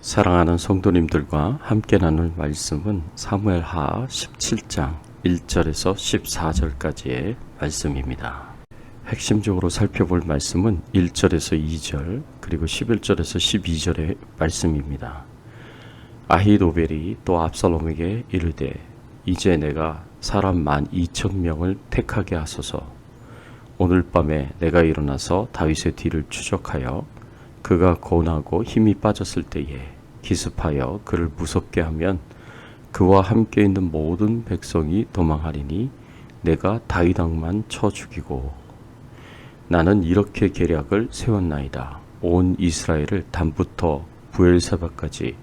사랑하는 성도님들과 함께 나눌 말씀은 사무엘하 17장 1절에서 14절까지의 말씀입니다. 핵심적으로 살펴볼 말씀은 1절에서 2절 그리고 11절에서 12절의 말씀입니다. 아히도벨이 또 압살롬에게 이르되 이제 내가 사람 12,000명을 택하게 하소서. 오늘 밤에 내가 일어나서 다윗의 뒤를 추적하여 그가 고나고 힘이 빠졌을 때에 기습하여 그를 무섭게 하면 그와 함께 있는 모든 백성이 도망하리니 내가 다윗 왕만 쳐 죽이고 나는 이렇게 계략을 세웠나이다. 온 이스라엘을 단부터 부엘세바까지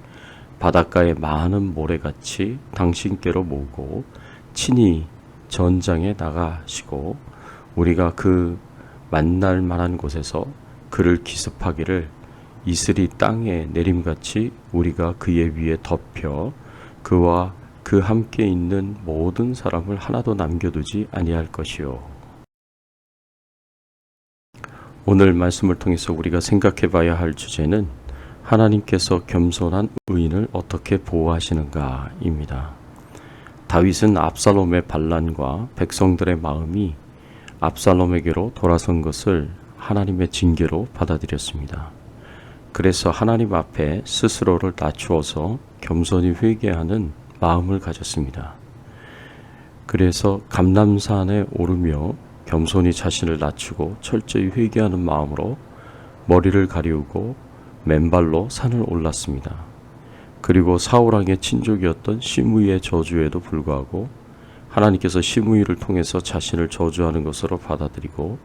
바닷가의 많은 모래같이 당신께로 모으고 친히 전장에 나가시고 우리가 그 만날 만한 곳에서 그를 기습하기를 이슬이 땅에 내림같이 우리가 그의 위에 덮여 그와 그 함께 있는 모든 사람을 하나도 남겨두지 아니할 것이요. 오늘 말씀을 통해서 우리가 생각해 봐야 할 주제는 하나님께서 겸손한 의인을 어떻게 보호하시는가입니다. 다윗은 압살롬의 반란과 백성들의 마음이 압살롬에게로 돌아선 것을 하나님의 징계로 받아들였습니다. 그래서 하나님 앞에 스스로를 낮추어서 겸손히 회개하는 마음을 가졌습니다. 그래서 감람산에 오르며 겸손히 자신을 낮추고 철저히 회개하는 마음으로 머리를 가리우고 맨발로 산을 올랐습니다. 그리고 사울왕의 친족이었던 시므이의 저주에도 불구하고 하나님께서 시므이를 통해서 자신을 저주하는 것으로 받아들이고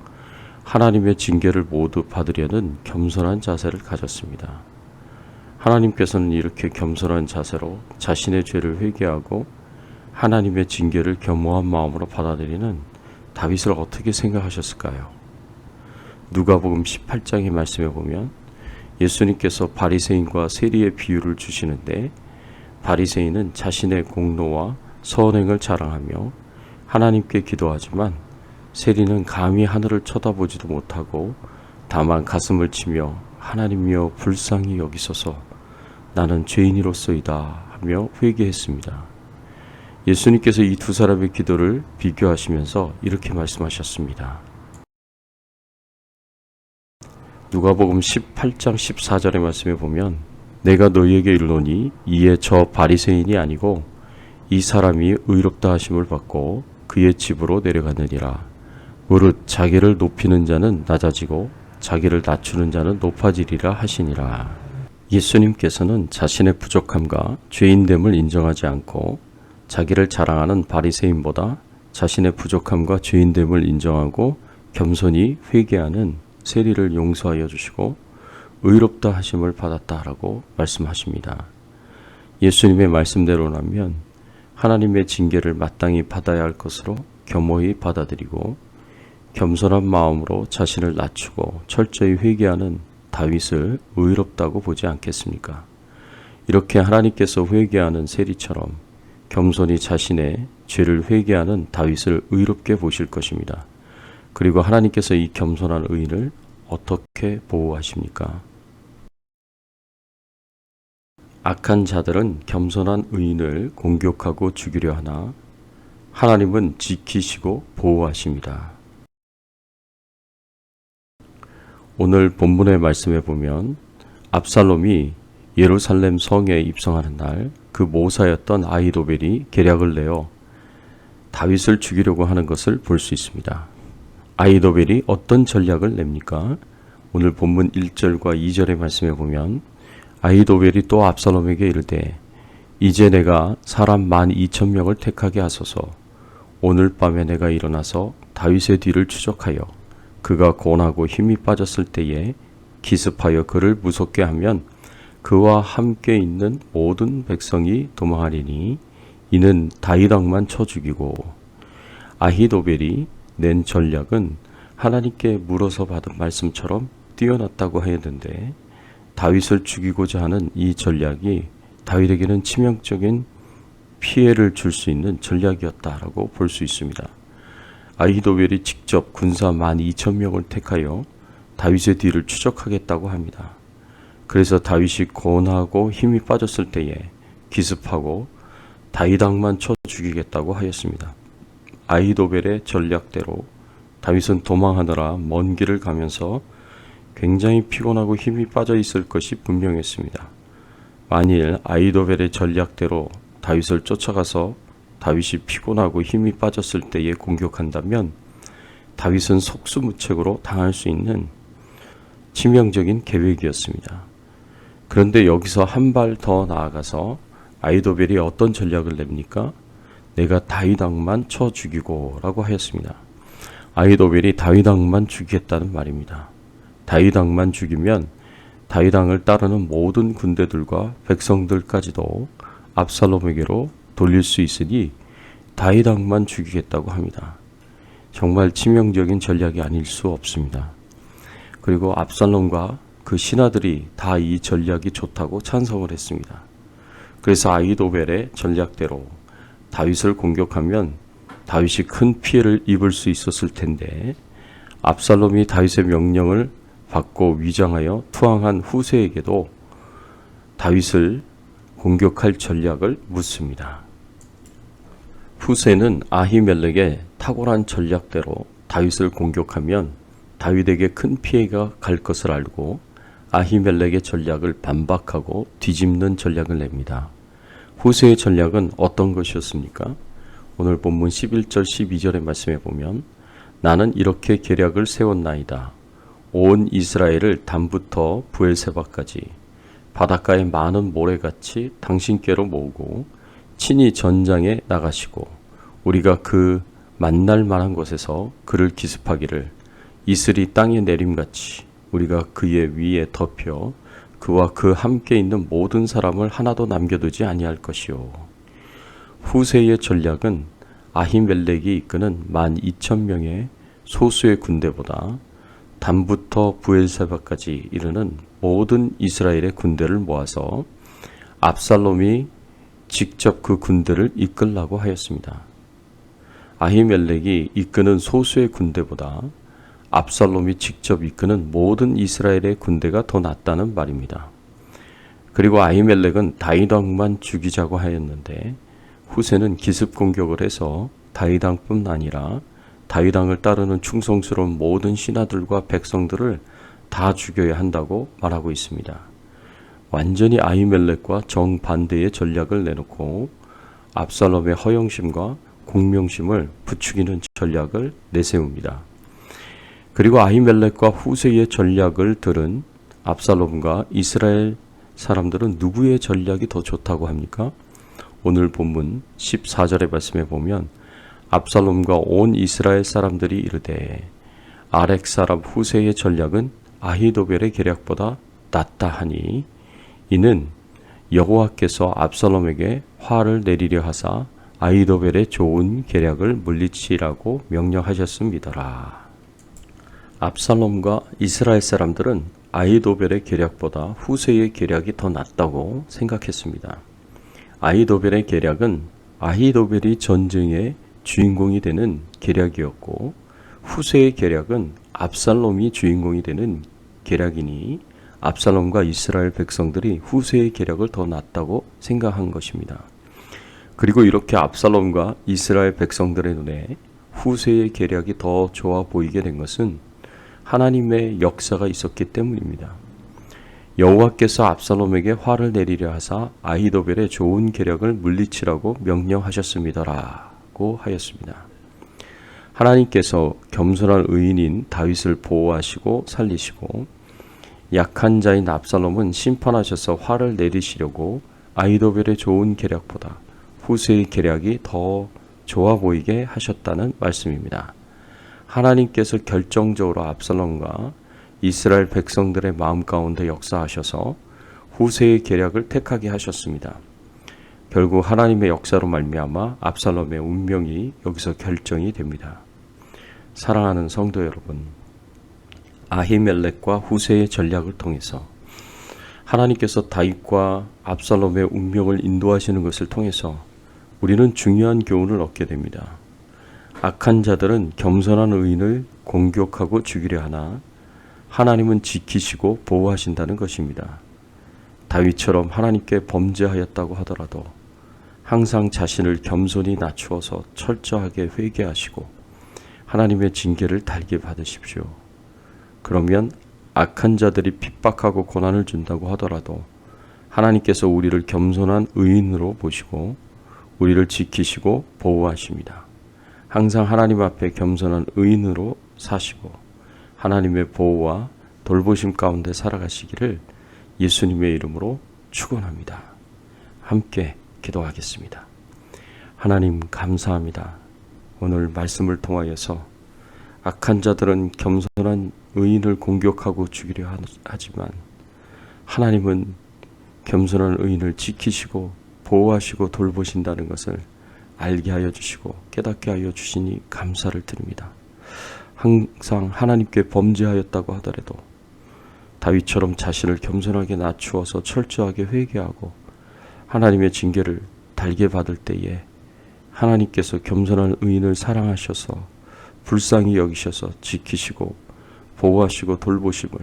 하나님의 징계를 모두 받으려는 겸손한 자세를 가졌습니다. 하나님께서는 이렇게 겸손한 자세로 자신의 죄를 회개하고 하나님의 징계를 겸허한 마음으로 받아들이는 다윗을 어떻게 생각하셨을까요? 누가복음 18장의 말씀에 보면 예수님께서 바리새인과 세리의 비유를 주시는데 바리새인은 자신의 공로와 선행을 자랑하며 하나님께 기도하지만 세리는 감히 하늘을 쳐다보지도 못하고 다만 가슴을 치며 하나님이여 불쌍히 여기소서 나는 죄인이로소이다 하며 회개했습니다. 예수님께서 이 두 사람의 기도를 비교하시면서 이렇게 말씀하셨습니다. 누가복음 18장 14절의 말씀에 보면 내가 너희에게 이르노니 이에 저 바리새인이 아니고 이 사람이 의롭다 하심을 받고 그의 집으로 내려가느니라. 무릇 자기를 높이는 자는 낮아지고 자기를 낮추는 자는 높아지리라 하시니라. 예수님께서는 자신의 부족함과 죄인됨을 인정하지 않고 자기를 자랑하는 바리새인보다 자신의 부족함과 죄인됨을 인정하고 겸손히 회개하는 세리를 용서하여 주시고 의롭다 하심을 받았다라고 말씀하십니다. 예수님의 말씀대로라면 하나님의 징계를 마땅히 받아야 할 것으로 겸허히 받아들이고 겸손한 마음으로 자신을 낮추고 철저히 회개하는 다윗을 의롭다고 보지 않겠습니까? 이렇게 하나님께서 회개하는 세리처럼 겸손히 자신의 죄를 회개하는 다윗을 의롭게 보실 것입니다. 그리고 하나님께서 이 겸손한 의인을 어떻게 보호하십니까? 악한 자들은 겸손한 의인을 공격하고 죽이려 하나 하나님은 지키시고 보호하십니다. 오늘 본문의 말씀에 보면 압살롬이 예루살렘 성에 입성하는 날 그 모사였던 아히도벨이 계략을 내어 다윗을 죽이려고 하는 것을 볼 수 있습니다. 아히도벨이 어떤 전략을 냅니까? 오늘 본문 1절과 2절의 말씀에 보면 아히도벨이 또 압살롬에게 이르되 이제 내가 사람 12,000명을 택하게 하소서. 오늘 밤에 내가 일어나서 다윗의 뒤를 추적하여 그가 고나고 힘이 빠졌을 때에 기습하여 그를 무섭게 하면 그와 함께 있는 모든 백성이 도망하리니 이는 다윗 왕만 쳐 죽이고. 아히도벨이 낸 전략은 하나님께 물어서 받은 말씀처럼 뛰어났다고 했는데 다윗을 죽이고자 하는 이 전략이 다윗에게는 치명적인 피해를 줄 수 있는 전략이었다라고 볼 수 있습니다. 아히도벨이 직접 군사 12,000명을 택하여 다윗의 뒤를 추적하겠다고 합니다. 그래서 다윗이 고온하고 힘이 빠졌을 때에 기습하고 다윗왕만 쳐 죽이겠다고 하였습니다. 아히도벨의 전략대로 다윗은 도망하느라 먼 길을 가면서 굉장히 피곤하고 힘이 빠져 있을 것이 분명했습니다. 만일 아히도벨의 전략대로 다윗을 쫓아가서 다윗이 피곤하고 힘이 빠졌을 때에 공격한다면 다윗은 속수무책으로 당할 수 있는 치명적인 계획이었습니다. 그런데 여기서 한 발 더 나아가서 아히도벨이 어떤 전략을 냅니까? 내가 다윗왕만 쳐 죽이고 라고 하였습니다. 아히도벨이 다윗왕만 죽이겠다는 말입니다. 다윗왕만 죽이면 다윗왕을 따르는 모든 군대들과 백성들까지도 압살롬에게로 돌릴 수 있으니 다윗왕만 죽이겠다고 합니다. 정말 치명적인 전략이 아닐 수 없습니다. 그리고 압살롬과 그 신하들이 다 이 전략이 좋다고 찬성을 했습니다. 그래서 아히도벨의 전략대로 다윗을 공격하면 다윗이 큰 피해를 입을 수 있었을 텐데 압살롬이 다윗의 명령을 받고 위장하여 투항한 후세에게도 다윗을 공격할 전략을 묻습니다. 후세는 아히멜렉의 탁월한 전략대로 다윗을 공격하면 다윗에게 큰 피해가 갈 것을 알고 아히멜렉의 전략을 반박하고 뒤집는 전략을 냅니다. 후세의 전략은 어떤 것이었습니까? 오늘 본문 11절 12절의 말씀에 보면 나는 이렇게 계략을 세웠나이다. 온 이스라엘을 단부터 부엘세바까지 바닷가의 많은 모래같이 당신께로 모으고 친히 전장에 나가시고 우리가 그 만날 만한 곳에서 그를 기습하기를 이슬이 땅에 내림같이 우리가 그의 위에 덮여 그와 그 함께 있는 모든 사람을 하나도 남겨두지 아니할 것이요. 후세의 전략은 아히멜렉이 이끄는 12,000명의 소수의 군대보다 단부터 부엘세바까지 이르는 모든 이스라엘의 군대를 모아서 압살롬이 직접 그 군대를 이끌라고 하였습니다. 아히멜렉이 이끄는 소수의 군대보다 압살롬이 직접 이끄는 모든 이스라엘의 군대가 더 낫다는 말입니다. 그리고 아히멜렉은 다윗왕만 죽이자고 하였는데 후세는 기습 공격을 해서 다윗왕뿐 아니라 다윗왕을 따르는 충성스러운 모든 신하들과 백성들을 다 죽여야 한다고 말하고 있습니다. 완전히 아히멜렉과 정반대의 전략을 내놓고 압살롬의 허영심과 공명심을 부추기는 전략을 내세웁니다. 그리고 아히멜렉과 후세의 전략을 들은 압살롬과 이스라엘 사람들은 누구의 전략이 더 좋다고 합니까? 오늘 본문 14절의 말씀에 보면 압살롬과 온 이스라엘 사람들이 이르되 아렉 사람 후세의 전략은 아히도벨의 계략보다 낫다 하니 이는 여호와께서 압살롬에게 화를 내리려 하사 아히도벨의 좋은 계략을 물리치라고 명령하셨습니다라. 압살롬과 이스라엘 사람들은 아히도벨의 계략보다 후세의 계략이 더 낫다고 생각했습니다. 아히도벨의 계략은 아히도벨이 전쟁의 주인공이 되는 계략이었고 후세의 계략은 압살롬이 주인공이 되는 계략이니 압살롬과 이스라엘 백성들이 후세의 계략을 더 낫다고 생각한 것입니다. 그리고 이렇게 압살롬과 이스라엘 백성들의 눈에 후세의 계략이 더 좋아 보이게 된 것은 하나님의 역사가 있었기 때문입니다. 여호와께서 압살롬에게 화를 내리려 하사 아히도벨의 좋은 계략을 물리치라고 명령하셨습니다라고 하였습니다. 하나님께서 겸손한 의인인 다윗을 보호하시고 살리시고 약한 자인 압살롬은 심판하셔서 화를 내리시려고 아히도벨의 좋은 계략보다 후세의 계략이 더 좋아 보이게 하셨다는 말씀입니다. 하나님께서 결정적으로 압살롬과 이스라엘 백성들의 마음 가운데 역사하셔서 후세의 계략을 택하게 하셨습니다. 결국 하나님의 역사로 말미암아 압살롬의 운명이 여기서 결정이 됩니다. 사랑하는 성도 여러분, 아히멜렉과 후세의 전략을 통해서 하나님께서 다윗과 압살롬의 운명을 인도하시는 것을 통해서 우리는 중요한 교훈을 얻게 됩니다. 악한 자들은 겸손한 의인을 공격하고 죽이려 하나 하나님은 지키시고 보호하신다는 것입니다. 다윗처럼 하나님께 범죄하였다고 하더라도 항상 자신을 겸손히 낮추어서 철저하게 회개하시고 하나님의 징계를 달게 받으십시오. 그러면 악한 자들이 핍박하고 고난을 준다고 하더라도 하나님께서 우리를 겸손한 의인으로 보시고 우리를 지키시고 보호하십니다. 항상 하나님 앞에 겸손한 의인으로 사시고 하나님의 보호와 돌보심 가운데 살아가시기를 예수님의 이름으로 축원합니다. 함께 기도하겠습니다. 하나님 감사합니다. 오늘 말씀을 통하여서 악한 자들은 겸손한 의인을 공격하고 죽이려 하지만 하나님은 겸손한 의인을 지키시고 보호하시고 돌보신다는 것을 알게 하여 주시고 깨닫게 하여 주시니 감사를 드립니다. 항상 하나님께 범죄하였다고 하더라도 다윗처럼 자신을 겸손하게 낮추어서 철저하게 회개하고 하나님의 징계를 달게 받을 때에 하나님께서 겸손한 의인을 사랑하셔서 불쌍히 여기셔서 지키시고 보호하시고 돌보심을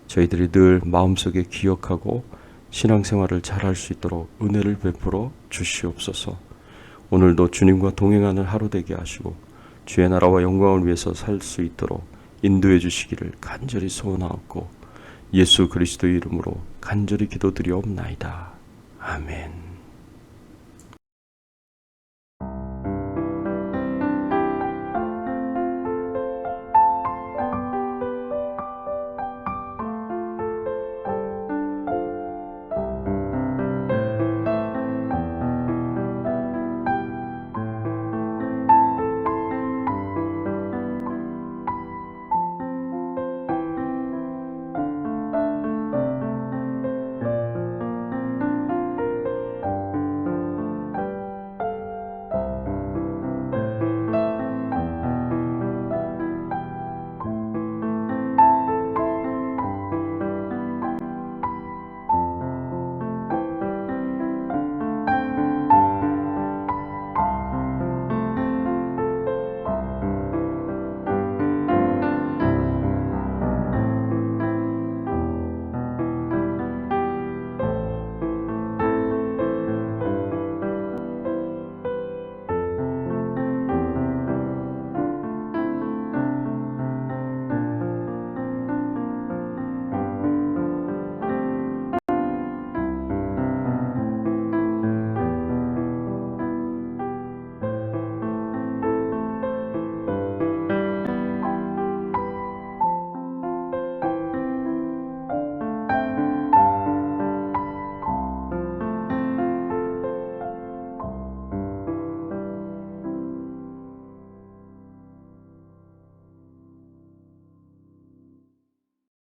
저희들이 늘 마음속에 기억하고 신앙생활을 잘할 수 있도록 은혜를 베풀어 주시옵소서. 오늘도 주님과 동행하는 하루 되게 하시고 주의 나라와 영광을 위해서 살 수 있도록 인도해 주시기를 간절히 소원하옵고 예수 그리스도의 이름으로 간절히 기도드리옵나이다. 아멘.